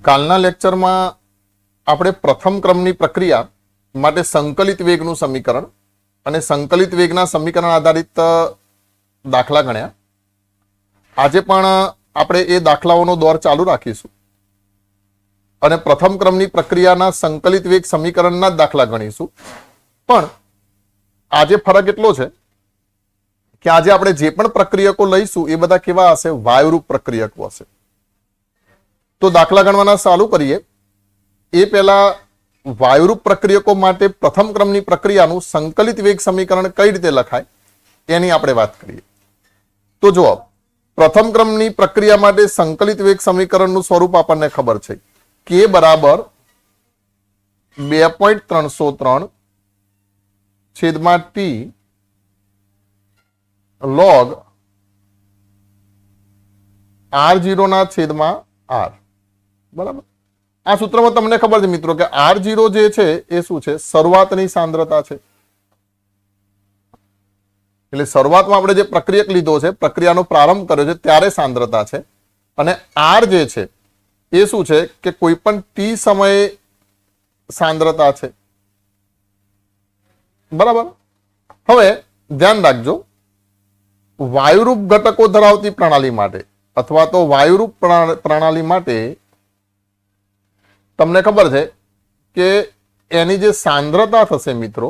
કાલના લેક્ચરમાં આપણે પ્રથમ ક્રમની પ્રક્રિયા માટે સંકલિત વેગનું સમીકરણ અને સંકલિત વેગના સમીકરણ આધારિત દાખલા ગણ્યા. આજે પણ આપણે એ દાખલાઓનો દોર ચાલુ રાખીશું અને પ્રથમ ક્રમની પ્રક્રિયાના સંકલિત વેગ સમીકરણના જ દાખલા ગણીશું. પણ આજે ફરક એટલો છે કે આજે આપણે જે પણ પ્રક્રિયકો લઈશું એ બધા કેવા હશે? વાયુરૂપ પ્રક્રિયકો હશે. તો દાખલા ગણવાના ચાલુ કરીએ એ પહેલા વાયુરૂપ પ્રક્રિયકો માટે પ્રથમ ક્રમની પ્રક્રિયાનું સંકલિત વેગ સમીકરણ કઈ રીતે લખાય એની આપણે વાત કરીએ. તો જુઓ, પ્રથમ ક્રમની પ્રક્રિયા માટે સંકલિત વેગ સમીકરણનું સ્વરૂપ આપણને ખબર છે. કે બરાબર 2.303 છેદમાં ટી log R0 ના છેદમાં R. બરાબર. આ સૂત્રમાં તમને ખબર છે મિત્રો કે R0 જે છે એ શું છે? શરૂઆતની સાંદ્રતા છે. એટલે શરૂઆતમાં આપણે જે પ્રક્રિયક લીધો છે, પ્રક્રિયાનો પ્રારંભ કર્યો છે ત્યારે સાંદ્રતા છે. અને R જે છે એ શું છે કે કોઈ પણ ટી સમયે સાંદ્રતા છે. બરાબર. હવે ધ્યાન રાખજો, વાયુરૂપ ઘટકો ધરાવતી પ્રણાલી માટે અથવા તો વાયુરૂપ પ્રણાલી માટે તમને ખબર છે કે એની જે સાંદ્રતા થશે મિત્રો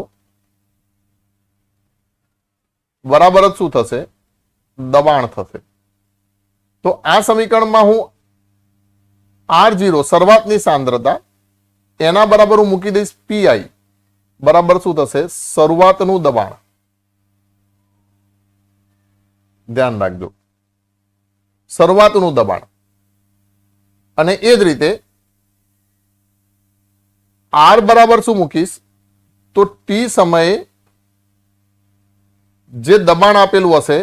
બરાબર જ શું થશે? દબાણ થશે. તો આ સમીકરણમાં હું R0 શરૂઆતની સાંદ્રતા એના બરાબર હું મૂકી દઈશ પીઆઈ બરાબર શું થશે? શરૂઆતનું દબાણ. ધ્યાન રાખજો, શરૂઆતનું દબાણ. અને એ જ રીતે R બરાબર શું મૂકીશ? તો ટી સમયે જે દબાણ આપેલું હશે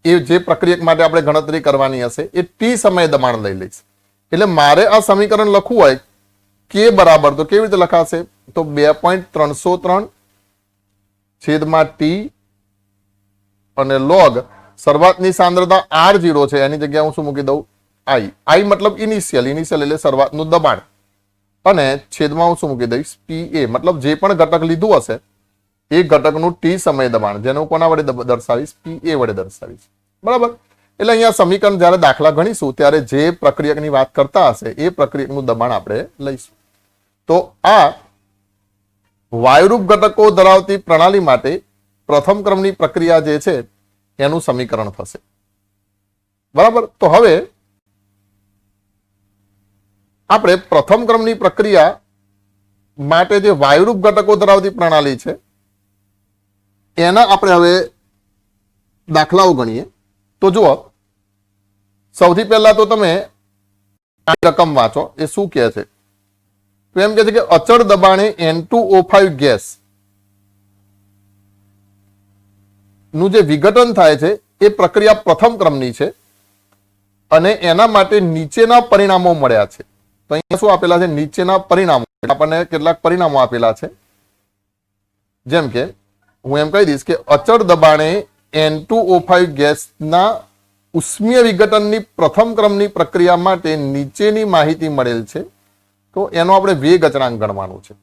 એ જે પ્રક્રિયક માટે આપણે ગણતરી કરવાની હશે એ ટી સમયે દબાણ લઈ લઈશ. એટલે મારે આ સમીકરણ લખવું હોય કે બરાબર તો કેવી રીતે લખાશે? તો 2.303 છેદમાં ટી અને લોગ શરૂઆતની સાંદ્રતા R0 છે એની જગ્યાએ હું શું મૂકી દઉં? આઈ. આઈ મતલબ ઇનિશિયલ એટલે શરૂઆતનું દબાણ. અને છેદમાં હું શું મૂકી દઈશ? પીએ મતલબ જે પણ ઘટક લીધું હશે એ ઘટકનું ટી સમય દબાણ, જેને હું કોના વડે દર્શાવીશ? પીએ વડે દર્શાવીશ. બરાબર. એટલે અહીંયા સમીકરણ જ્યારે દાખલા ગણીશું ત્યારે જે પ્રક્રિયકની વાત કરતા હશે એ પ્રક્રિયકનું દબાણ આપણે લઈશું. તો આ વાયુરૂપ ઘટકો ધરાવતી પ્રણાલી માટે પ્રથમ ક્રમની પ્રક્રિયા જે છે એનું સમીકરણ થશે. બરાબર. તો હવે આપણે પ્રથમ ક્રમની પ્રક્રિયા માટે જે વાયુરૂપ ઘટકો ધરાવતી પ્રણાલી છે એના આપણે હવે દાખલાઓ ગણીએ. તો જુઓ, સૌથી પહેલા તો તમે આ રકમ વાંચો. એ શું કહે છે? તો એમ કહે છે કે અચળ દબાણે N2O5 ગેસ નું જે વિઘટન થાય છે એ પ્રક્રિયા પ્રથમ ક્રમની છે અને એના માટે નીચેના પરિણામો મળ્યા છે. તો અહીંયા શું આપેલા છે? નીચેના પરિણામો. આપણને કેટલાક પરિણામો આપેલા છે. જેમ કે હું એમ કહી દઈશ કે અચળ દબાણે N2O5 ગેસના ઉષ્મીય વિઘટનની પ્રથમ ક્રમની પ્રક્રિયા માટે નીચેની માહિતી મળેલ છે. તો એનો આપણે વેગ અચળાંક ગણવાનું છે.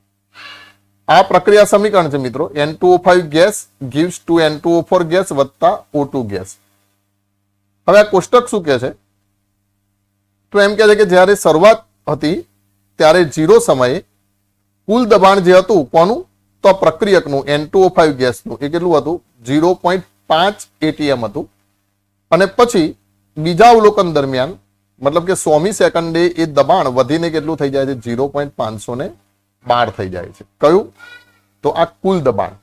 આ પ્રક્રિયા સમીકરણ છે મિત્રો. N2O5 gas gives to N2O4 gas વત્તા O2 ગેસ. હવે આ કોષ્ટક શું કહે છે? તો એમ કહે છે કે જ્યારે શરૂઆત હતી ત્યારે 0 સમયે કુલ દબાણ જે હતું કોનું? તો પ્રક્રિયકનું N2O5 ગેસનું એ કેટલું હતું? 0.5 ATM હતું. અને પછી બીજા અવલોકન દરમિયાન મતલબ કે 100મી સેકન્ડે એ દબાણ વધીને કેટલું થઈ જાય છે? 0.512 થઈ જાય છે. કયું? તો આ કુલ દબાણ.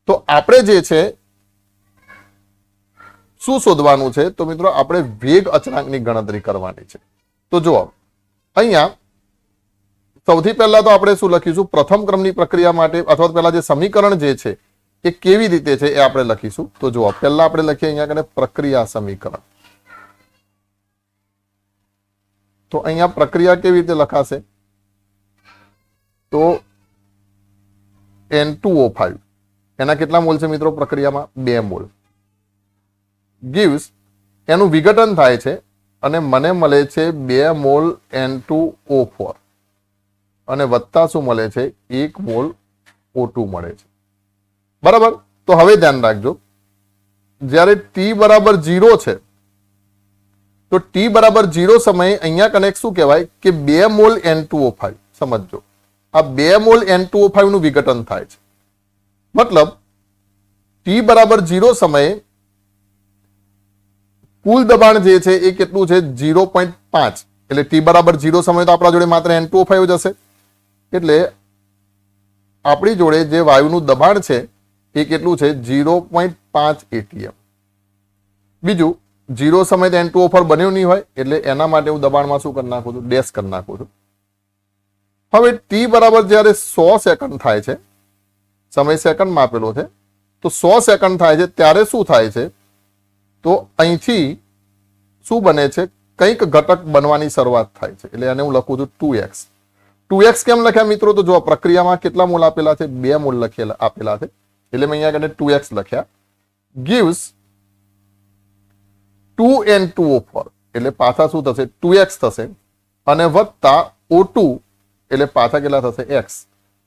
તો આપણે જે છે શું શોધવાનું છે? તો મિત્રો આપણે વેગ અચળાંકની ગણતરી કરવાની છે. તો જુઓ, અહીંયા સૌથી પહેલા તો આપણે શું લખીશું? પ્રથમ ક્રમની પ્રક્રિયા માટે અથવા પહેલા જે સમીકરણ જે છે એ કેવી રીતે છે એ આપણે લખીશું. તો જુઓ, પહેલા આપણે લખીએ અહીંયા કને પ્રક્રિયા સમીકરણ. તો અહીંયા પ્રક્રિયા કેવી રીતે લખાશે? તો N2O5 એના કેટલા મોલ છે મિત્રો પ્રક્રિયામાં? 2 મોલ. gives એનું વિઘટન થાય છે અને મને મળે છે 2 મોલ N2O4 અને વત્તા શું મળે છે 1 મોલ O2 મળે છે. બરાબર. તો હવે ધ્યાન રાખજો, જ્યારે t બરાબર 0 છે તો t બરાબર 0 સમયે અહીંયા કનેક્ટ શું કહેવાય કે 2 મોલ N2O5. સમજો, આ 2 મોલ N2O5 નું વિઘટન થાય છે. મતલબ t બરાબર 0 સમયે કુલ દબાણ જે છે એ કેટલું છે 0.5. એટલે t બરાબર 0 સમયે તો આપણા જોડે માત્ર N2O5 જ હશે. એટલે આપણી જોડે જે વાયુનું દબાણ છે એ કેટલું છે 0.5 atm. બીજું 0 સમયે તો N2O4 બન્યું નહીં હોય, એટલે એના માટે હું દબાણમાં શું કરી નાખું છું, ડેશ કરી નાખું છું. હવે t બરાબર જ્યારે 100 સેકન્ડ થાય છે, સમય સેકન્ડમાં આપેલો છે, તો 100 સેકન્ડ થાય છે ત્યારે શું થાય છે, તો અહીંથી શું બને છે, કંઈક ઘટક બનવાની શરૂઆત થાય છે. એટલે એને હું લખું છું 2x. 2x કેમ લખ્યા મિત્રો? તો જો પ્રક્રિયામાં કેટલા મોલ આપેલા છે, 2 મોલ આપેલા છે, એટલે મેં અહીંયા 2x લખ્યા. gives 2N2O4 એટલે પાછા શું થશે 2x થશે, અને વત્તા O2 એટલે પાછા કેટલા થશે x.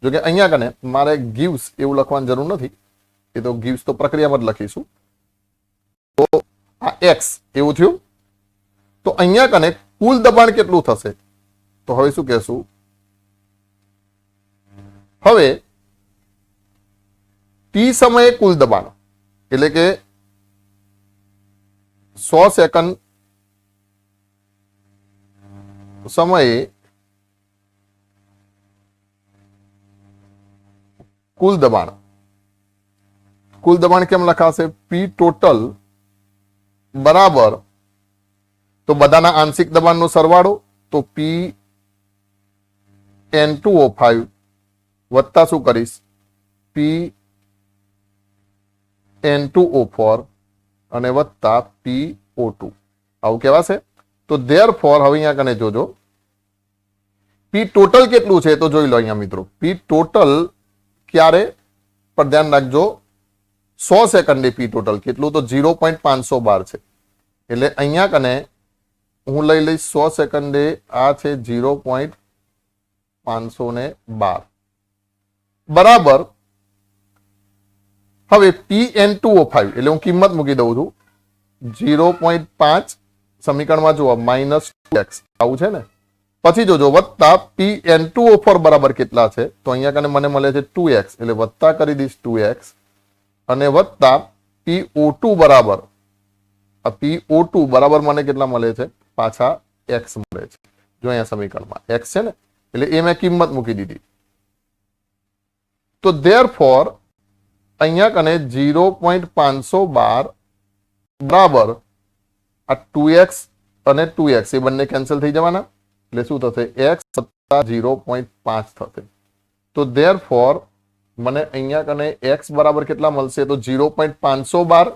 જો કે અહીંયા કને મારે gives એવું લખવાની જરૂર નથી, એ તો gives તો પ્રક્રિયામાં જ લખીશું. તો આ x એવું થયું. તો અહીંયા કને કુલ દબાણ કેટલું થશે, તો હવે શું કહેશું, હવે t સમયે કુલ દબાણ એટલે કે 100 સેકન્ડ સમયે કુલ દબાણ કેમ લખાશે, p ટોટલ બરાબર, તો બધાના આંશિક દબાણનો સરવાળો, તો p N2O5 વત્તા શું કરીશ p N2O4 અને વત્તા PO2 આવું કહેવાશે. તો ધેરફોર હવે અહીંયા કને જોજો p ટોટલ કેટલું છે, તો જોઈ લો અહીંયા મિત્રો, p ટોટલ ક્યારે પર ધ્યાન રાખજો, 100 સેકન્ડે p ટોટલ કેટલું, તો 0.512 છે. એટલે અહીંયા કને હું લઈ લઈશ 100 સેકન્ડે, આ છે 0.512 બરાબર. હવે PN2O5 એટલે હું કિંમત મૂકી દઉં છું 0.5, સમીકરણમાં જુઓ -2x આવું છે ને, પછી જોજો વત્તા PN2O4 બરાબર કેટલા છે, તો અહીંયા કને મને મળે છે 2x, એટલે વત્તા કરી દઈશ 2x, અને વત્તા PO2 બરાબર, આ PO2 બરાબર મને કેટલા મળે છે, પાછા x મળે છે. જો અહીંયા સમીકરણમાં x છે ને, એટલે એ મેં કિંમત મૂકી દીધી. તો ધેરફોર અહીંયા કને 0.512 બરાબર આ 2x અને 2x એ બંને કેન્સલ થઈ જવાના, એટલે શું થશે x વત્તા 0.5 થશે. તો ધેરફોર મને અહીંયા કને x બરાબર કેટલા મળશે, તો 0.512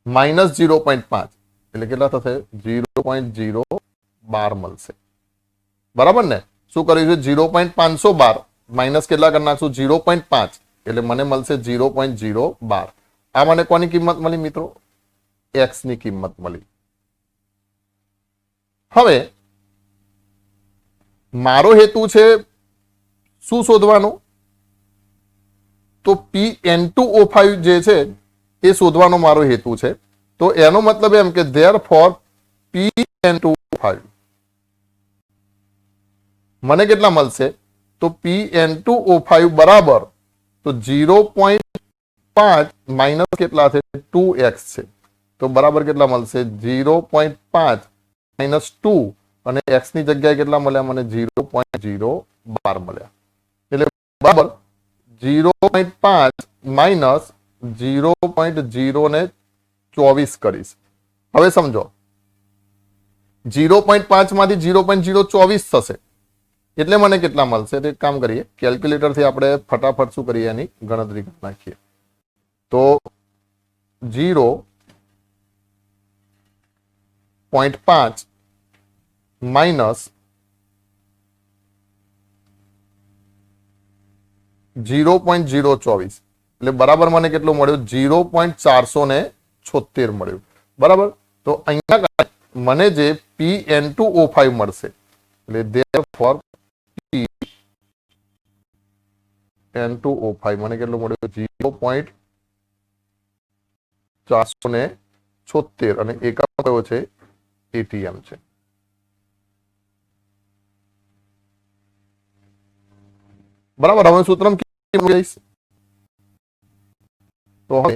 માઇનસ 0.5 એટલે કેટલા થશે 0.012 મળશે. બરાબર ને? શું કર્યું છે 0.512 માઇનસ કેટલા કરી નાખશું 0.5 એટલે મને મળશે 0.012. આ મને કોની કિંમત મળી મિત્રો? x ની કિંમત મળી. હવે મારો હેતુ છે શું શોધવાનો? તો PN2O5 જે છે એ શોધવાનો મારો હેતુ છે. તો એનો મતલબ એમ કે ધેરફોર PN2O5 મને કેટલા મળશે? તો PN2O5 બરાબર તો 0.5 માઇનસ કેટલા છે 2x છે, તો બરાબર કેટલા મળશે 0.5 માઇનસ 2 અને x ની જગ્યાએ કેટલા મળ્યા મને 0.012 મળ્યા. એટલે બરાબર 0.5 માઇનસ 0.024 કરીશ. હવે સમજો 0.5 માંથી 0.024 થશે એટલે મને કેટલા મળશે? તો એક કામ કરીએ, કેલ્ક્યુલેટર થી આપણે ફટાફટ શું કરીએ એની ગણતરી કરી નાખીએ. તો 0.5 માઇનસ 0.024 એટલે બરાબર મને કેટલું મળ્યું 0.476 મળ્યું. બરાબર, તો અહીંયા મને જે PN2O5 મળશે એટલે therefore PN2O5 મને કેટલો મળ્યો 0.476 અને એકમ કયો છે ATM છે. બરાબર. હવે સૂત્રમ જઈશ તો હવે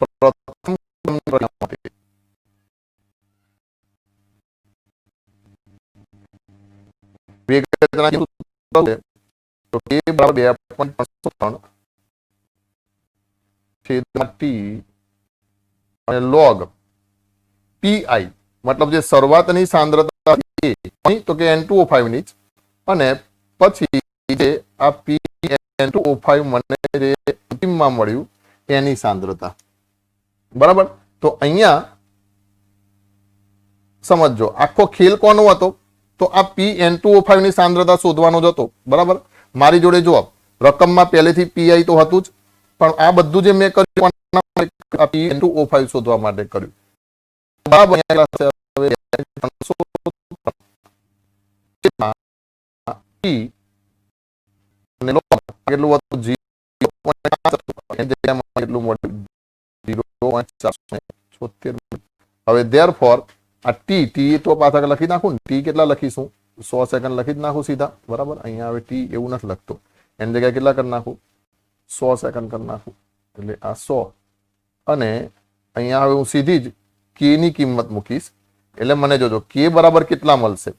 પ્રથમ વેગ રચના સૂત્ર છે તો K બરાબર 2.503 છેદમાં T અને log PI મતલબ જે શરૂઆતની સાંદ્રતા તો કે N2O5 ની જ અને પછી જે આ PN2O5 મને જે અંતિમમાં મળ્યું એની સાંદ્રતા. બરાબર. તો અહીંયા સમજો આખો ખેલ કોનો હતો તો આ PN2O5 ની સાંદ્રતા શોધવાનો જ હતો. બરાબર. મારી જોડે જો રકમમાં પહેલેથી PI તો હતું જ પણ આ બધું જે મેં કર્યું PN2O5 શોધવા માટે કર્યું. બરાબર. કેટલું હતું 0.476. હવે therefore આ ટી તો પાછા લખી નાખું ને ટી કેટલા લખીશું 100 સેકન્ડ લખી જ નાખું સીધા. બરાબર. અહીંયા હવે ટી એવું નથી લખતો એની જગ્યાએ કેટલા કરી નાખું 100 સેકન્ડ કરી નાખું એટલે આ 100 અને અહીંયા હવે હું સીધી જ કે ની કિંમત મૂકીશ એટલે મને જોજો કે બરાબર કેટલા મળશે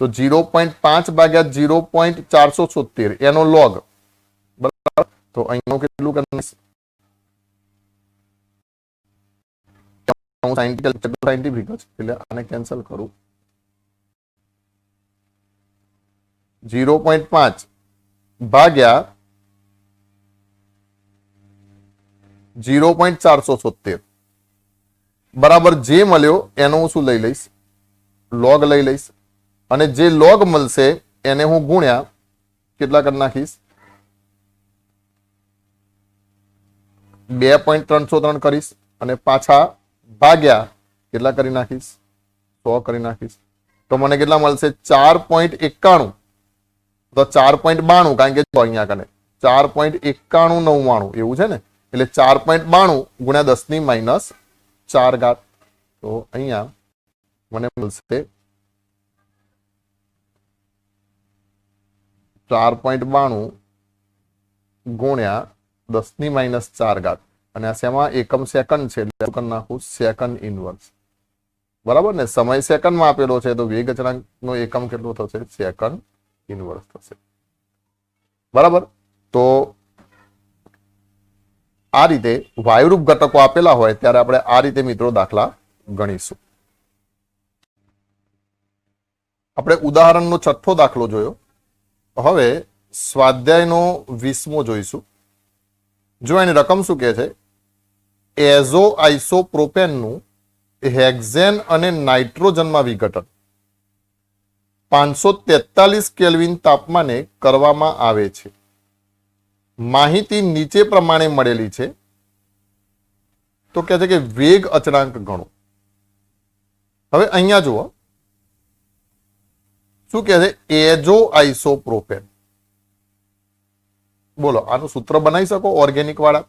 તો 0.5 ભાગ્યા 0.476 એનો log. બરાબર. તો અહીંયા કેટલું કરીશ સાયન્ટિફિક એટલે આને કેન્સલ કરું 0.5 ભાગ્યા 0.476 બરાબર જે મળ્યો એનો હું શું લઈ લઈશ log લઈ લઈશ અને જે log મળશે એને હું ગુણ્યા કેટલા કરી નાખીશ 2.303 કરીશ અને પાછા ભાગ્યા કેટલા કરી નાખીશ 100 કરી નાખીશ તો મને કેટલા મળશે 4.91 તો 4.92 કારણ કે અહીંયા કને 4.9199 એવું છે ને એટલે 4.92 ગુણ્યા 10 ની -4 ઘાત તો અહીંયા મને મળશે 4.92 ગુણ્યા 10 ની -4 ઘાત અને આ શેમાં એકમ સેકન્ડ છે એટલે કરી નાખું સેકન્ડ ઇનવર્સ. બરાબર ને સમય સેકન્ડમાં આપેલો છે તો વેગ અચળાંકનો એકમ કેટલો થશે સેકન્ડ ઇનવર્સ થશે. બરાબર. તો આ રીતે વાયુરૂપ ઘટકો આપેલા હોય ત્યારે આપણે આ રીતે મિત્રો દાખલા ગણીશું. આપણે ઉદાહરણનો છઠ્ઠો દાખલો જોયો. હવે સ્વાધ્યાયનો 20મો જોઈશું. જો એની રકમ શું કહે છે એઝો આઇસોપ્રોપેનનું હેક્ઝેન અને નાઇટ્રોજનમાં વિઘટન 543 કેલ્વિન તાપમાને કરવામાં આવે છે. માહિતી નીચે પ્રમાણે મળેલી છે તો કહે છે કે વેગ અચળાંક ગણો. હવે અહીંયા જુઓ શું કહે છે એઝો આઇસોપ્રોપેન. બોલો આનું સૂત્ર બનાવી શકો ઓર્ગેનિક વાળા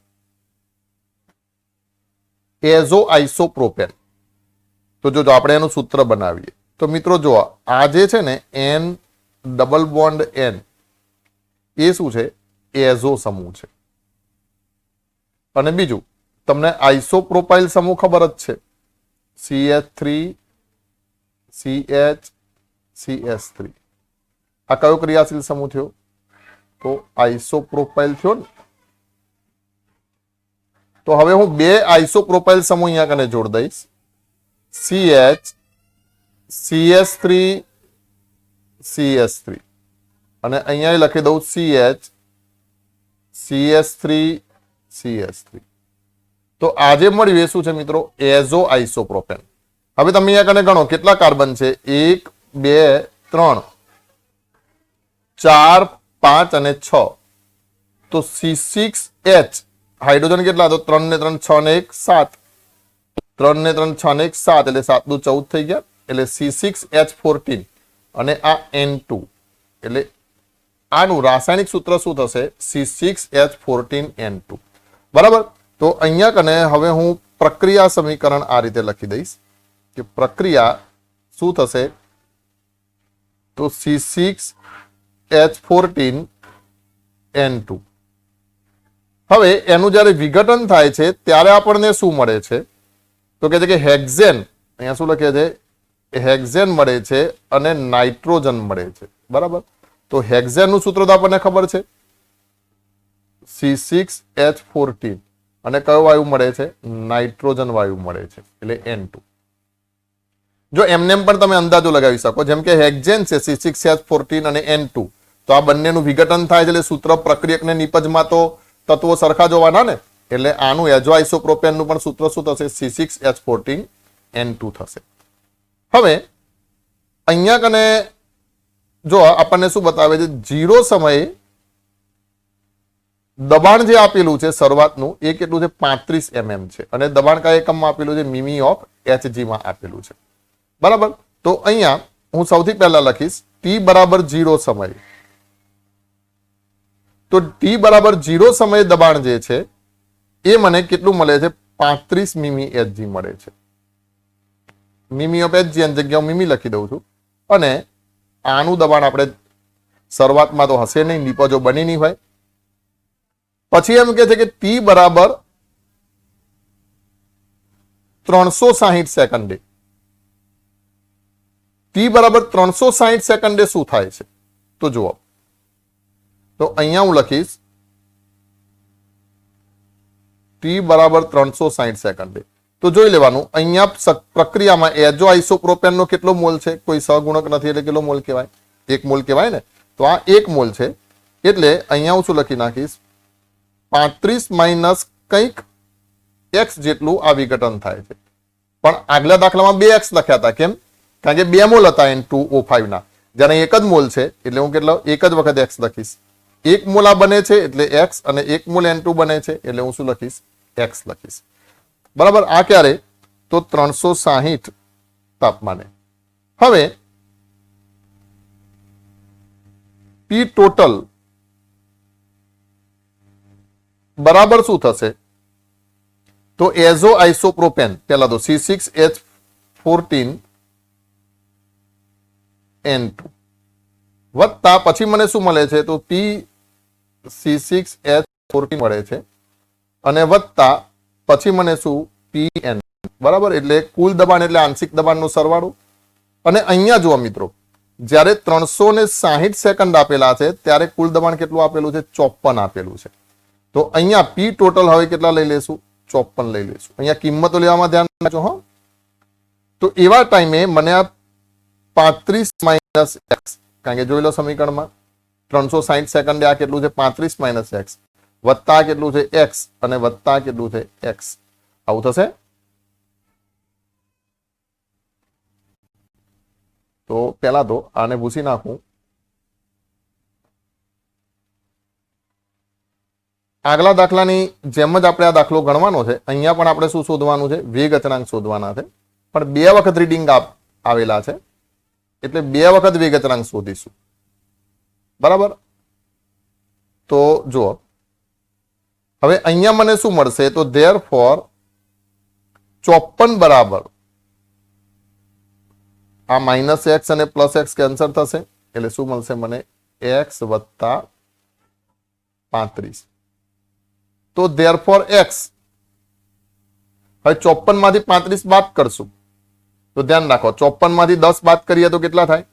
એઝો આઇસોપ્રોપેન. તો જો આપણે એનું સૂત્ર બનાવીએ તો મિત્રો જો આ જે છે ને N ડબલ બોન્ડ N એ શું છે એઝો સમૂહ છે અને બીજું તમને આઇસોપ્રોપાઇલ સમૂહ ખબર જ છે CH3 CH CS3 આ કયો ક્રિયાશીલ સમૂહ થયો તો આઇસોપ્રોપાઇલ થયો ને. તો હવે હું બે આઇસોપ્રોપાઇલ સમૂહ અહીંયા કને જોડ દઈશ CH CS3 CS3 અને અહીંયા લખી દઉં CH CS3 CS3. તો આજે મળ્યું એ શું છે મિત્રો એઝો આઇસોપ્રોપેન. હવે તમે અહીંયા કને ગણો કેટલા કાર્બન છે 1 2 3 4 5 અને 6 તો C6H હાઇડ્રોજન કેટલા તો 3 ને 3 6 ને 1 7 3 ને 3 6 ને 1 7 એટલે 7 દુ 14 થઈ ગયા એટલે C6H14 અને આ N2 એટલે આનું રાસાયણિક સૂત્ર શું થશે C6H14N2 બરાબર। તો અહીંયા કને હવે હું પ્રક્રિયા સમીકરણ આ રીતે લખી દઈશ કે પ્રક્રિયા શું થશે તો C6H14N2 હવે એનું જ્યારે વિઘટન થાય છે ત્યારે આપણને શું મળે છે તો કહે છે કે હેક્ઝેન અહીંયા શું લખે છે હેક્ઝેન મળે છે અને નાઇટ્રોજન મળે છે બરાબર। તો હેક્ઝેન નું સૂત્ર તો આપણને ખબર છે C6H14 અને કયો વાયુ મળે છે નાઇટ્રોજન વાયુ મળે છે એટલે N2। જો એમને પણ તમે અંદાજો લગાવી શકો જેમ કે હેક્ઝેન છે C6H14 અને N2 તો આ બંનેનું વિઘટન થાય છે એટલે સૂત્ર પ્રક્રિયકને નિપજમાં તો તત્વો સરખા જોવાના ને એટલે આનું એઝોઆઇસોપ્રોપેન નું પણ સૂત્ર શું થશે C6H14N2 થશે। હવે અહીંયા કને જો આપણને શું બતાવે છે 0 સમયે દબાણ જે આપેલું છે શરૂઆતનું એ કેટલું છે 35 mm છે અને દબાણ કયા એકમમાં આપેલું છે મીમી ઓફ Hg માં આપેલું છે બરાબર। તો અહીંયા હું સૌથી પહેલા લખીશ t બરાબર 0 સમયે તો t બરાબર 0 સમયે દબાણ જે છે એ મને કેટલું મળે છે 35 મીમી Hg મળે છે। મીમી ઓફ Hg ની જગ્યાએ હું મીમી લખી દઉં છું અને આનું દબાણ આપણે શરૂઆતમાં તો હશે નહીં નિપજો બની નહીં હોય પછી એમ કે છે કે t બરાબર 360 સેકન્ડે t બરાબર 360 સેકન્ડે શું થાય છે તો જુઓ તો અહીંયા હું લખીશ t બરાબર 360 સેકન્ડે તો જોઈ લેવાનું અહીંયા પ્રક્રિયામાં એઝોઆઇસોપ્રોપેન નો કેટલો મોલ છે કોઈ સહગુણક નથી એટલે કેટલો મોલ કહેવાય 1 મોલ કહેવાય ને તો આ 1 મોલ છે એટલે અહીંયા હું શું લખી નાખીશ 35 માઇનસ કંઈક x જેટલું આ વિઘટન થાય છે પણ આગલા દાખલામાં 2x લખ્યા હતા કેમ કારણ કે 2 મોલ હતા N2O5 ના જ્યારે 1 જ મોલ છે એટલે હું કેટલો એક જ વખત x લખીશ 1 મોલ આ બને છે એટલે x અને 1 મોલ N2 બને છે એટલે હું શું લખીશ x લખીશ બરાબર। આ ક્યારે તો 360 તાપમાને। હવે P ટોટલ બરાબર શું થશે તો એઝોઆઇસોપ્રોપેન પહેલા તો C6H14N2 વત્તા પછી મને શું મળે છે તો P C6H14 મળે છે અને વત્તા પછી મને શું Pn બરાબર એટલે કુલ દબાણ એટલે આંશિક દબાણનો સરવાળો અને અહીંયા જુઓ મિત્રો જ્યારે 360 સેકન્ડ આપેલા છે ત્યારે કુલ દબાણ કેટલું આપેલું છે 54 આપેલું છે તો અહીંયા P ટોટલ હવે કેટલા લઈ લેશું 54 લઈ લેશું। અહીંયા કિંમતો લેવામાં ધ્યાન રાખજો હો તો એવા ટાઈમે મને આ 35 માઇનસ x કારણ કે જોઈ લો સમીકરણમાં 360 સેકન્ડે આ કેટલું છે 35 માઇનસ x વત્તા કેટલું છે x અને વત્તા કેટલું છે x આવું થશે। તો પહેલા તો આને ભૂસી નાખું આગલા દાખલાની જેમ જ આપણે આ દાખલો ગણવાનો છે અહીંયા પણ આપણે શું શોધવાનું છે વેગ અચળાંક શોધવાના છે પણ 2 વખત રીડિંગ આવેલા છે એટલે 2 વખત વેગ અચળાંક શોધીશું બરાબર। તો જુઓ હવે અહીંયા મને શું મળશે તો therefore 54 બરાબર આ માઇનસ x અને પ્લસ x કેન્સલ થશે એટલે શું મળશે મને x વત્તા 35 તો therefore x હવે 54 માંથી 35 બાદ કરશું તો ધ્યાન રાખો 54 માંથી 10 બાદ કરીએ તો કેટલા થાય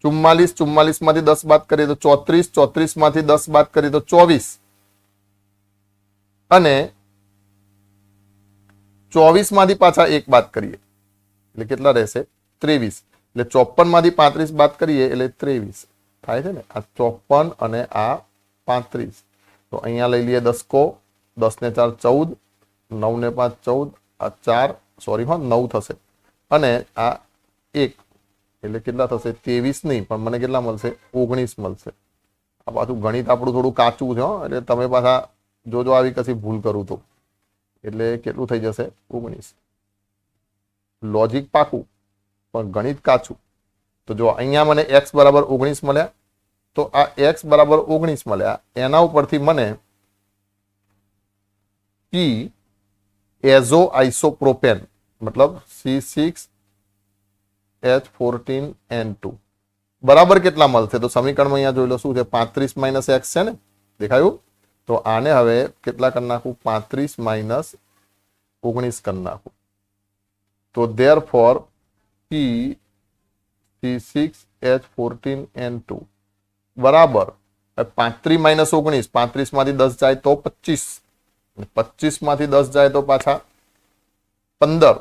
44 44 માંથી 10 બાદ કરીએ તો 34 34 માંથી 10 બાદ કરીએ તો 24 અને 24 માંથી પાછા 1 બાદ કરીએ એટલે કેટલા રહેશે 23 એટલે 54 માંથી 35 બાદ કરીએ એટલે 23 થાય છે ને આ 54 અને આ 35 તો અહીંયા લઈ લઈએ 10 को 10 ને 4 14 9 ને 5 14 આ 4 સોરી હા 9 થશે અને આ 1 એટલે કેટલા થશે 23 નહીં પણ મને કેટલા મળશે 19 મળશે। આ પાછું ગણિત આપણું થોડું કાચું છે એટલે તમે પાછા જોજો આવી કશી ભૂલ કરું તો એટલે કેટલું થઈ જશે 19 लॉजिक पाकू पण गणित काचू। तो जो अहींया मने x बराबर 19 मळ्या, तो आ x बराबर 19 मळ्या एना उपरथी मने P एजो आइसोप्रोपेन मतलब C6H14N2 बराबर केटला मळशे? तो समीकरण में अहींया जोई लो शुं छे 35 - x छे ने, देखायुं? तो आने हवे केटला कर नाखुं 35 - 19 कर नाखुं। तो देयरफॉर P C6H14N2 बराबर 35 - 19, 35 मांथी 10 जाए तो 25, 25 मांथी 10 जाए तो पाछा 15,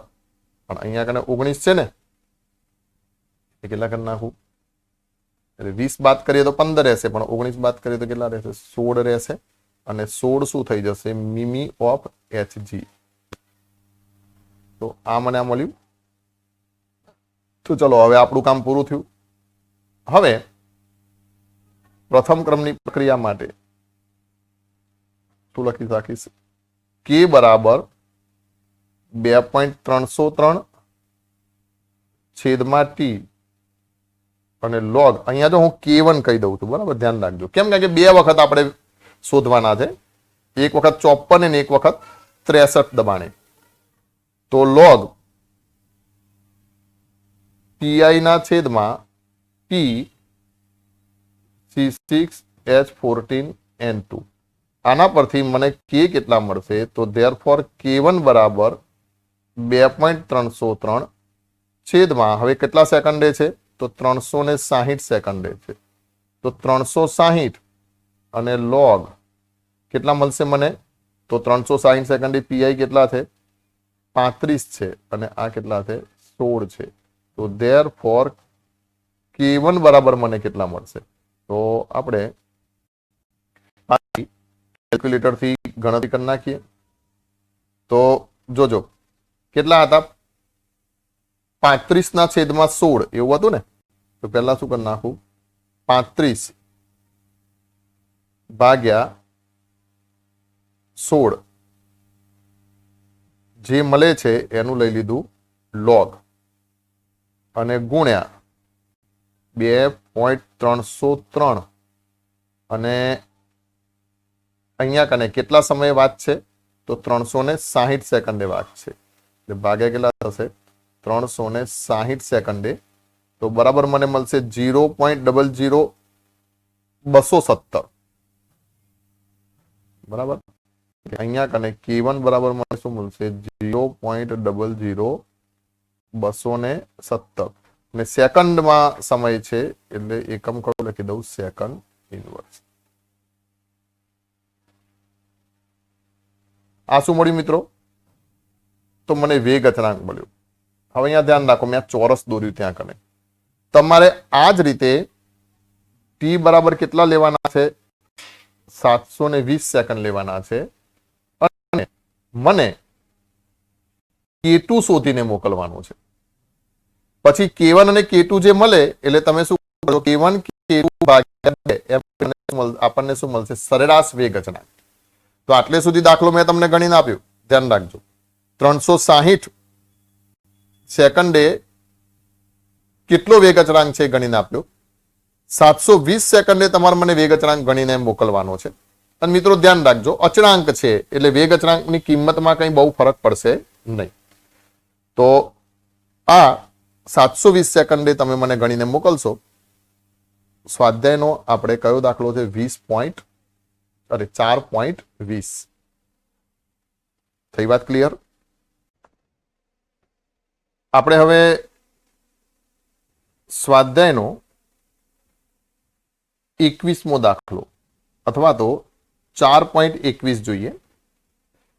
पण अहींया कने 19 छे ने, केटला कर नाखुं? 20 बात करिए तो 15 रहेशे, पण 19 बात करिए तो केटला रहेशे? 16 रहेशे। અને 16 શું થઈ જશે? મિમી ઓફ Hg। તો આ મને આ મળ્યું। તો ચલો હવે આપણું કામ પૂરું થયું। હવે પ્રથમ ક્રમની પ્રક્રિયા માટે શું લખી રાખીશ? k બરાબર 2.303 છેદમાં t અને log અહીંયા જો હું k1 કહી દઉં છું, બરાબર? ધ્યાન રાખજો, કેમ કે બે વખત આપણે शोधवाना है, एक वखत 54 ने एक वखत 63 दबाणे। तो लॉग पीआई ना छेद में P C6H14N2 आना परथी मने k केटला मळशे? तो देयरफॉर k1 बराबर 2.303 छेद में हवे केटला सेकंडे छे? तो 360 सेकंडे छे। तो 360 અને log કેટલા મળશે મને? તો 360 સેકન્ડે પીઆઈ કેટલા છે? 35 છે અને આ કેટલા છે? 16 છે। તો ધેરફોર k1 બરાબર મને કેટલા મળશે? તો આપણે કેલ્ક્યુલેટર થી ગણતરી કરી નાખીએ। તો જોજો કેટલા હતા? 35 ના છેદમાં 16 એવું હતું ને। તો પહેલા શું કરી નાખું? 35 भाग्या 16 जे मळे छे एनु लई लीधुं लॉग अने गुण्या 2.303 अने अहींया कने केटला समय वात छे? तो 360 सेकंडे वात छे। એટલે ભાગ્યા કેટલા થશે? 360 સેકન્ડે। તો બરાબર મને મળશે 0.00270 बराबर। अहींया कने k1 बराबर मळे शुं मळशे? 0.00270 ने सेकंड में समय छे एटले एकम कयो लखी दઉં सेकंड इनवर्स। आ शुं मळ्युं मित्रों? तो मने वेग अचळांक मळ्यो। हवे अहींया ध्यान राखो, मैं चोरस दोर्युं त्यां कने तमारे आ ज रीते t बराबर केटला लेवाना छे? 720 सेकंड लेवाना छे अने मने k2 शोधीने मोकलवानो छे। पछी k1 अने k2 जे मळे એટલે તમે શું કરો? k1 k2 ભાગ્યા 2 આપણને શું મળશે? સરેરાશ વેગ અચળાંક। તો આટલે સુધી દાખલો મેં તમને ગણીને આપ્યો, ધ્યાન રાખજો। 360 સેકન્ડે કેટલો વેગ અચળાંક છે ગણીને આપ્યો। 720 सेकंडे तमारे मने वेग अचळांक गणीने मोकलवानो छे। अने मित्रों ध्यान राखजो, अचळांक छे एटले वेग अचळांकनी किंमतमां कंई बहु फरक पड़शे नहीं। तो आ 720 सेकंडे तमे मने गणीने मोकलशो। स्वाध्यायनो आपणे कयो दाखलो छे? 4.20 थई वात क्लियर? आपणे हवे स्वाध्यायनो 21मो दाखलो अथवा तो 4.21 જોઈએ।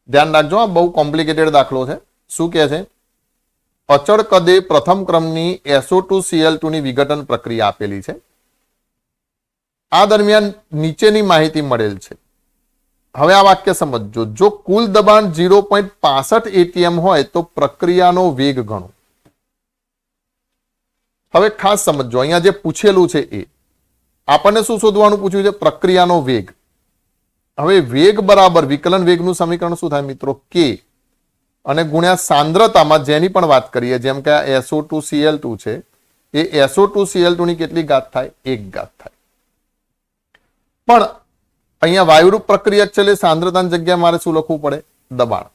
ध्यान राखजो, आ बहु कॉम्प्लिकेटेड दाखलो छे। शुं कहे छे? अचळ कदे प्रथम क्रमनी SO2Cl2 ની વિઘટન પ્રક્રિયા આપેલી છે। આ દરમિયાન નીચેની માહિતી મળેલ છે। હવે આ વાક્ય સમજજો। જો કુલ દબાણ 0.65 atm હોય તો પ્રક્રિયાનો વેગ ગણો। હવે ખાસ સમજજો, અહીંયા જે પૂછેલું છે એ આપણને શું શોધવાનું પૂછ્યું છે? પ્રક્રિયાનો વેગ। હવે વેગ બરાબર વિકલન વેગનું સમીકરણ શું થાય મિત્રો? k અને ગુણ્યા સાંદ્રતામાં જેની પણ વાત કરીએ, જેમ કે આ SO2Cl2 છે, એ SO2Cl2 ની કેટલી ઘાત થાય? 1 ઘાત થાય. પણ અહીંયા વાયુરૂપ પ્રક્રિયક છે એટલે સાંદ્રતાની જગ્યાએ મારે શું લખવું પડે? દબાણ.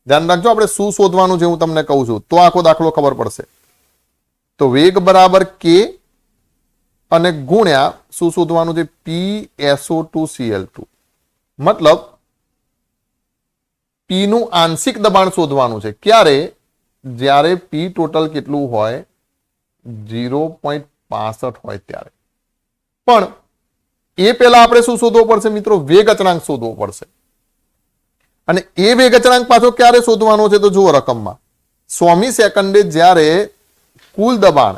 ધ્યાન રાખજો, આપણે શું શોધવાનું છે હું તમને કહું છું તો આખો દાખલો ખબર પડશે. તો વેગ બરાબર K અને ગુણ્યા શું શોધવાનું છે? PSO2Cl2. મતલબ P નું આંશિક દબાણ શોધવાનું છે. ક્યારે? જ્યારે P ટોટલ કેટલું હોય? 0.65 હોય ત્યારે. પણ એ પહેલા આપણે શું શોધવો પડશે મિત્રો? વેગ અચળાંક શોધવો પડશે. અને એ વેગ અચળાંક પાછો ક્યારે શોધવાનો છે? તો જુઓ રકમમાં 100મી સેકન્ડે જ્યારે કુલ દબાણ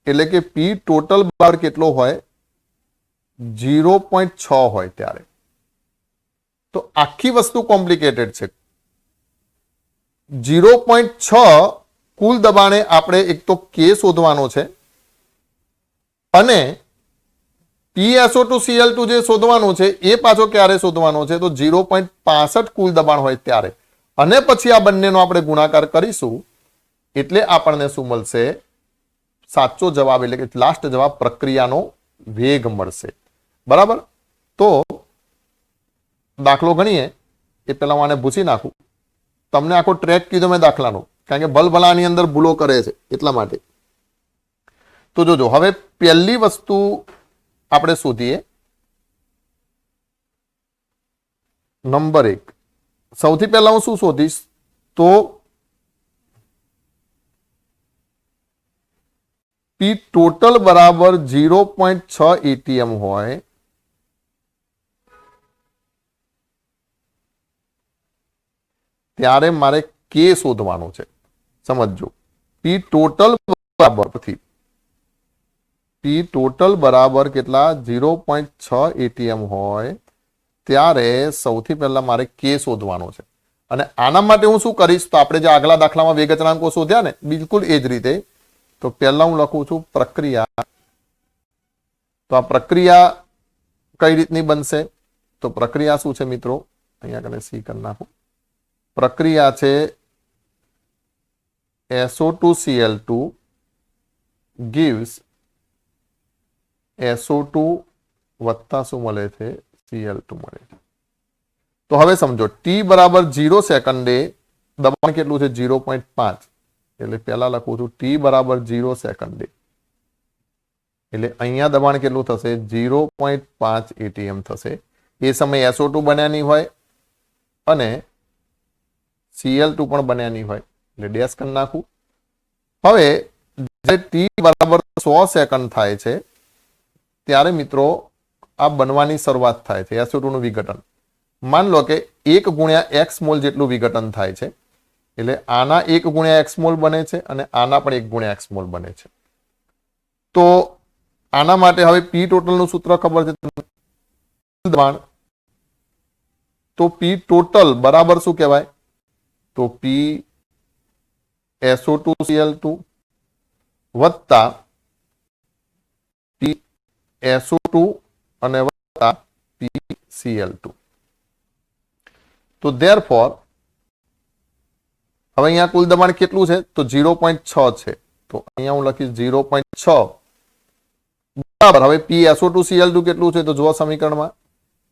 એટલે કે P ટોટલ બરાબર કેટલો હોય? 0.6 હોય ત્યારે. તો આખી વસ્તુ કોમ્પ્લિકેટેડ છે. 0.6 કુલ દબાણે આપણે એક તો K શોધવાનો છે અને PSO2Cl2 જે શોધવાનું છે એ પાછો ક્યારે શોધવાનો છે? તો 0.65 કુલ દબાણ હોય ત્યારે. અને પછી આ બંનેનો આપણે ગુણાકાર કરીશું એટલે આપણને શું મળશે? સાચો જવાબ એટલે કે લાસ્ટ જવાબ પ્રક્રિયાનો વેગ મળશે. બરાબર? તો દાખલો ગણીએ એ પહેલા હું આને ભૂસી નાખું. તમને આખો ટ્રેક કીધો મેં દાખલાનો, કારણ કે ભલભલાની અંદર ભૂલો કરે છે એટલા માટે. તો જોજો, હવે પહેલી વસ્તુ આપણે શોધીએ. નંબર 1, સૌથી પહેલા હું શું શોધીશ? તો P ટોટલ બરાબર 0.6 ATM હોય ત્યારે મારે K શોધવાનું છે. સમજો, P ટોટલ બરાબર કેટલા? 0.6 ATM હોય ત્યારે સૌથી પહેલા મારે K શોધવાનો છે. અને આના માટે હું શું કરીશ? તો આપણે જે આગલા દાખલામાં વેગ અચળાંકો શોધ્યા ને, બિલકુલ એ જ રીતે. તો પહેલા હું લખું છું પ્રક્રિયા. તો આ પ્રક્રિયા કઈ રીતની બનશે? તો પ્રક્રિયા શું છે મિત્રો? અહીંયા કને સી કરી નાખું. પ્રક્રિયા છે SO2Cl2 gives SO2 વત્તા શું મળે છે? Cl2 મળે છે. તો હવે સમજો, T બરાબર 0 સેકન્ડે દબાણ કેટલું છે? 0.5. એટલે પહેલા લખું છું T બરાબર 0 સેકન્ડે એટલે અહીંયા દબાણ કેટલું થશે? 0.5 ATM થશે. એ સમયે SO2 બન્યા નહીં હોય અને Cl2 પણ બન્યા નહીં હોય એટલે ડેશ કરી નાખું. હવે જ્યારે T બરાબર 100 સેકન્ડ થાય છે ત્યારે મિત્રો આ બનવાની શરૂઆત થાય છે SO2 નું વિઘટન. માન લો કે 1 ગુણ્યા x મોલ જેટલું વિઘટન થાય છે. એટલે આના 1 ગુણ્યા x મોલ બને છે અને આના પણ 1 ગુણ્યા x મોલ બને છે. તો આના માટે હવે P ટોટલ નું સૂત્ર ખબર છે. તો P ટોટલ બરાબર શું કહેવાય? તો P SO2Cl2 વત્તા P SO2 અને વત્તા P Cl2. તો therefore હવે અહીંયા કુલ દબાણ કેટલું છે? તો 0.6 છે. તો અહીંયા હું લખીશ 0.6 બરાબર. હવે P SO2Cl2 કેટલું છે? તો જુઓ સમીકરણમાં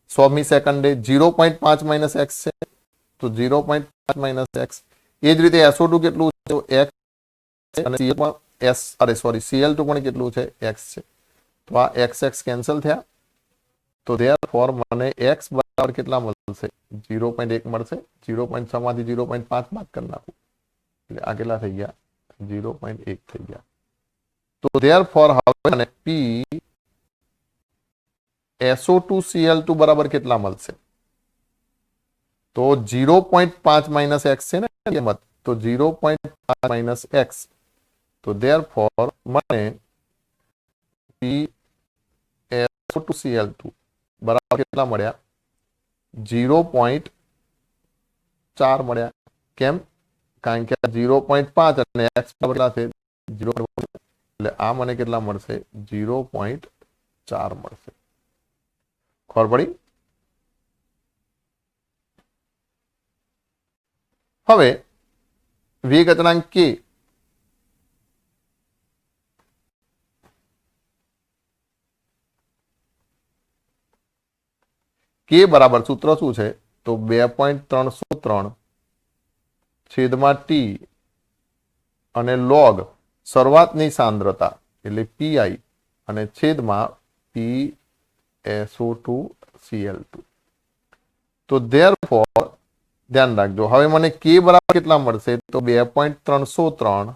100મી સેકન્ડે 0.5 માઇનસ x છે. તો 0.5 માઇનસ x. એ જ રીતે SO2 કેટલું છે? તો x અને Cl2 પણ કેટલું છે? x છે. તો આ x કેન્સલ થયા. તો therefore મને x બરાબર કેટલા મળશે? 0.1 મળશે. 0.6 માંથી 0.5 બાદ કરી નાખું એટલે આ કેટલા થઈ ગયા? 0.1 થઈ ગયા. તો therefore હવે મને P SO2Cl2 બરાબર કેટલા મળશે? તો 0.5 માઇનસ x છે ને કિંમત, તો 0.5 માઇનસ x. તો therefore મને P SO2Cl2 બરાબર કેટલા મળ્યા? 0.4 મળ્યા. કેમ? કારણ કે 0.5 અને x બરાબર છે 0. એટલે આ મને કેટલા મળશે? 0.4 મળશે. ખબર પડી? હવે વેગ અચળાંક કે બરાબર સૂત્ર શું છે તો 2.303 છેદમાં ટી અને લોગ શરૂઆતની સાંદ્રતા એટલે પીઆઈ અને છેદમાં PSO2Cl2. તો ધેરફોર ધ્યાન રાખજો, હવે મને કે બરાબર કેટલા મળશે તો 2.303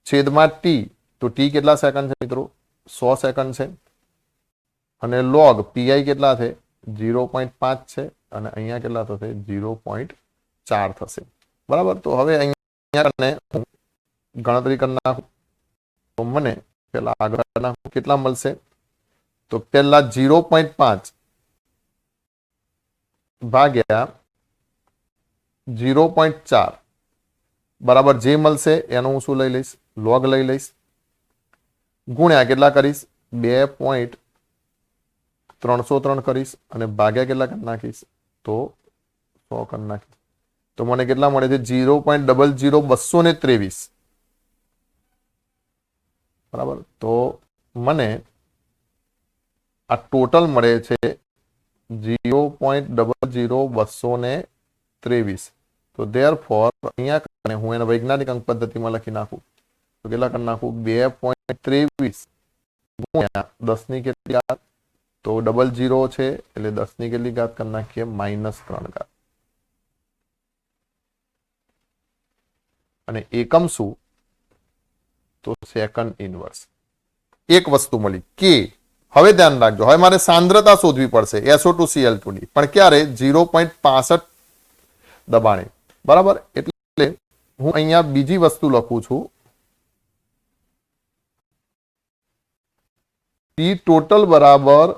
છેદમાં ટી, તો ટી કેટલા સેકન્ડ છે મિત્રો 100 સેકન્ડ છે, અને લોગ પીઆઈ કેટલા છે 0.5 છે, અને અહીંયા કેટલા થશે 0.4 થશે. બરાબર. તો હવે અહીંયા ગણતરી કરી નાખું તો મને પેલા આગળ નાખું કેટલા મળશે તો પેલા 0.5 ભાગ્યા 0.4 બરાબર જે મળશે એનું હું શું લઈ લઈશ લોગ લઈ લઈશ, ગુણ્યા કેટલા કરીશ 2.303 કરીશ, અને ભાગ્યા કેટલા કરી નાખીશ તો 100 કરી નાખીશ. તો મને કેટલા મળે છે 0.00223. બરાબર. તો મને આ ટોટલ મળે છે 0.00223. તો ધેરફોર અહીંયા હું એને વૈજ્ઞાનિક અંક પદ્ધતિમાં લખી નાખું તો કેટલા કરી નાખું 2.23 ગુણ્યા 10 ની કેટલી ઘાત, તો 00 છે એટલે 10 ની કેટલી ઘાત કરી નાખીએ -3 ઘાત. અને એકમ શું તો સેકન્ડ ઇનવર્સ. એક વસ્તુ મળી કે હવે ધ્યાન રાખજો, હવે મારે સાંદ્રતા શોધવી પડશે SO2Cl2 ની, પણ ક્યારે 0.65 દબાણે. બરાબર. એટલે હું અહીંયા બીજી વસ્તુ લખું છું, P ટોટલ બરાબર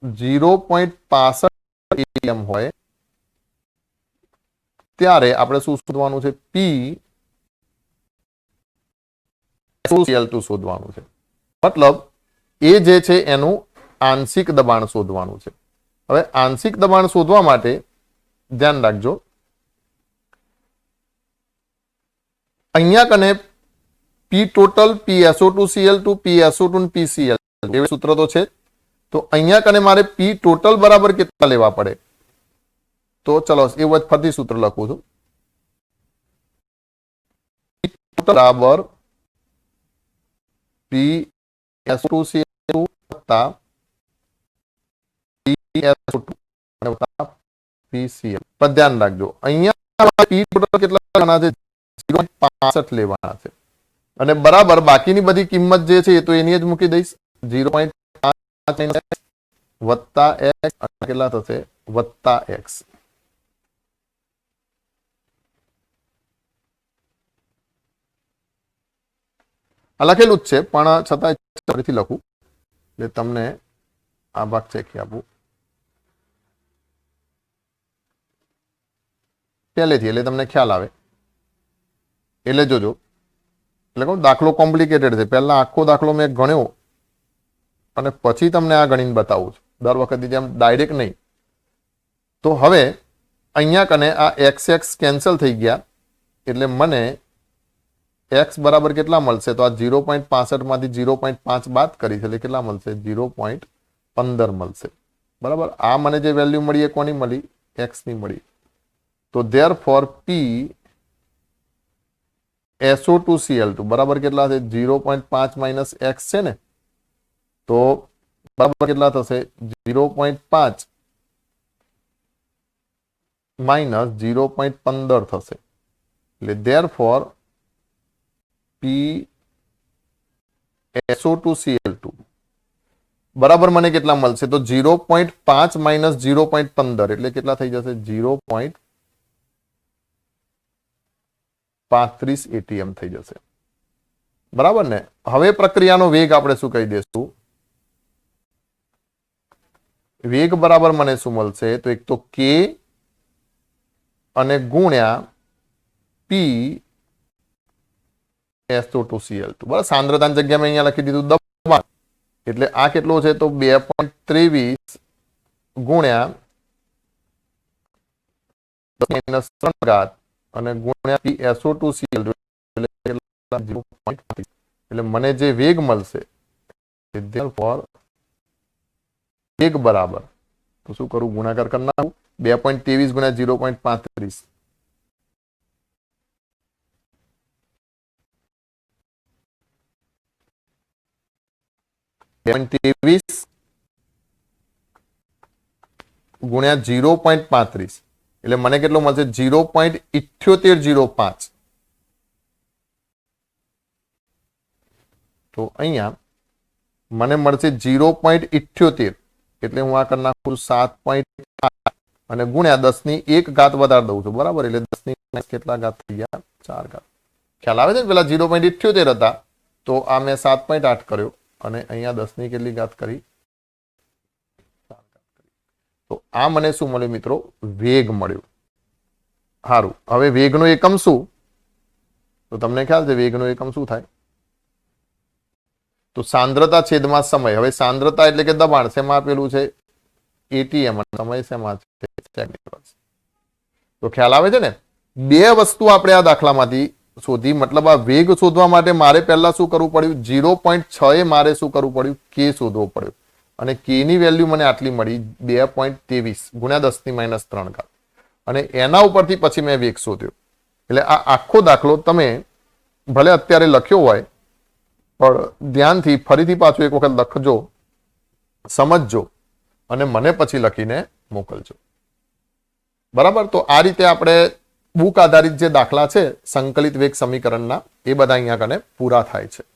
0.65 atm હોય ત્યારે આપણે શું શોધવાનું છે PSO2Cl2 શોધવાનું છે. મતલબ એ જે છે એનું આંશિક દબાણ શોધવાનું છે. હવે આંશિક દબાણ શોધવા માટે ધ્યાન રાખજો, અહીંયા કને P total PSO2Cl2 PSO2 PCl એવા સૂત્ર તો છે. તો અહીંયા કને મારે P ટોટલ બરાબર કેટલા લેવા પડે તો ચલો એવું જ ફરીથી સૂત્ર લખું છું, P ટોટલ બરાબર PSO2Cl2 વત્તા PSO2 વત્તા PCl. પર ધ્યાન રાખજો અહીંયા P ટોટલ કેટલા લેવાના છે 0.65 લેવાના છે, અને બરાબર બાકીની બધી કિંમત જે છે એ તો એની જ મૂકી દઈશ 0.5 વત્તા x અને કેટલા થશે વત્તા x. લખેલું જ છે પણ છતાં ફરીથી લખું એટલે તમને આ ભાગ ચેકી આપું પહેલેથી એટલે તમને ખ્યાલ આવે. એટલે જોજો, એટલે કહું દાખલો કોમ્પ્લિકેટેડ છે, પહેલા આખો દાખલો મેં ગણ્યો અને પછી તમને આ ગણીને બતાવું છું, દર વખતે જેમ ડાયરેક્ટ નહીં. તો હવે અહીંયા કને આ x કેન્સલ થઈ ગયા એટલે મને x બરાબર કેટલા મળશે તો આ 0.65 માંથી 0.5 બાદ કરી છે એટલે કેટલા મળશે 0.15 મળશે. બરાબર. આ મને જે વેલ્યુ મળી એ કોની મળી x ની મળી. તો ધેરફોર P SO2Cl2 બરાબર કેટલા છે 0.5 માઇનસ x છે ને, તો બરાબર કેટલા થશે 0.5 માઇનસ 0.15 થશે. એટલે ધેરફોર P SO2Cl2 બરાબર મને કેટલા મળશે તો 0.5 માઇનસ 0.15 એટલે કેટલા થઈ જશે 0.35 atm થઈ જશે. બરાબર ને. હવે પ્રક્રિયાનો વેગ આપણે શું કહી દેશું, વેગ બરાબર મને શું મળશે તો એક તો k અને ગુણ્યા P SO2Cl2. બરાબર. સાંદ્રતાની જગ્યામાં અહીંયા લખી દીધું દબાણ, એટલે આ કેટલો છે તો 2.23 ગુણ્યા -3 અને ગુણ્યા PSO2Cl એટલે મને જે વેગ મળશે વેગ બરાબર તો શું કરું ગુણાકાર કરી નાખું 2.23 ગુણ્યા 0.35 2.23 ગુણ્યા 0.35 એટલે મને કેટલો મળશે 0.7805 તો અહીંયા મને મળશે 0.78 એટલે હું આ કરી નાખું 7.8 અને ગુણ્યા 10 વધારી દઉં છું બરાબર એટલે 10 કેટલા ઘાત થઈ ગયા 4 ઘાત ખ્યાલ આવે છે ને પેલા 0.78 હતા તો આ મેં 7.8 કર્યો અને અહીંયા 10 કેટલી ઘાત કરી તો આ મને શું મળ્યું મિત્રો વેગ મળ્યો સારું હવે વેગનો એકમ શું તો તમને ખ્યાલ છે વેગનો એકમ શું થાય તો સાંદ્રતા છેદમાં સમય હવે સાંદ્રતા એટલે કે દબાણ શેમાં આપેલું છે ATM અને સમય શેમાં છે તો ખ્યાલ આવે છે ને બે વસ્તુ આપણે આ દાખલામાંથી શોધી મતલબ આ વેગ શોધવા માટે મારે પહેલા શું કરવું પડ્યું 0.6 એ મારે શું કરવું પડ્યું k શોધવો પડ્યો અને k ની વેલ્યુ મને આટલી મળી 2.23 ગુણ્યા 10 - 3 અને એના ઉપરથી પછી મેં વેગ શોધ્યો એટલે આ આખો દાખલો તમે ભલે અત્યારે લખ્યો હોય પણ ધ્યાનથી ફરીથી પાછું એક વખત લખજો સમજજો અને મને પછી લખીને મોકલજો બરાબર તો આ રીતે આપણે બુક આધારિત જે દાખલા છે સંકલિત વેગ સમીકરણના એ બધા અહીંયા કને પૂરા થાય છે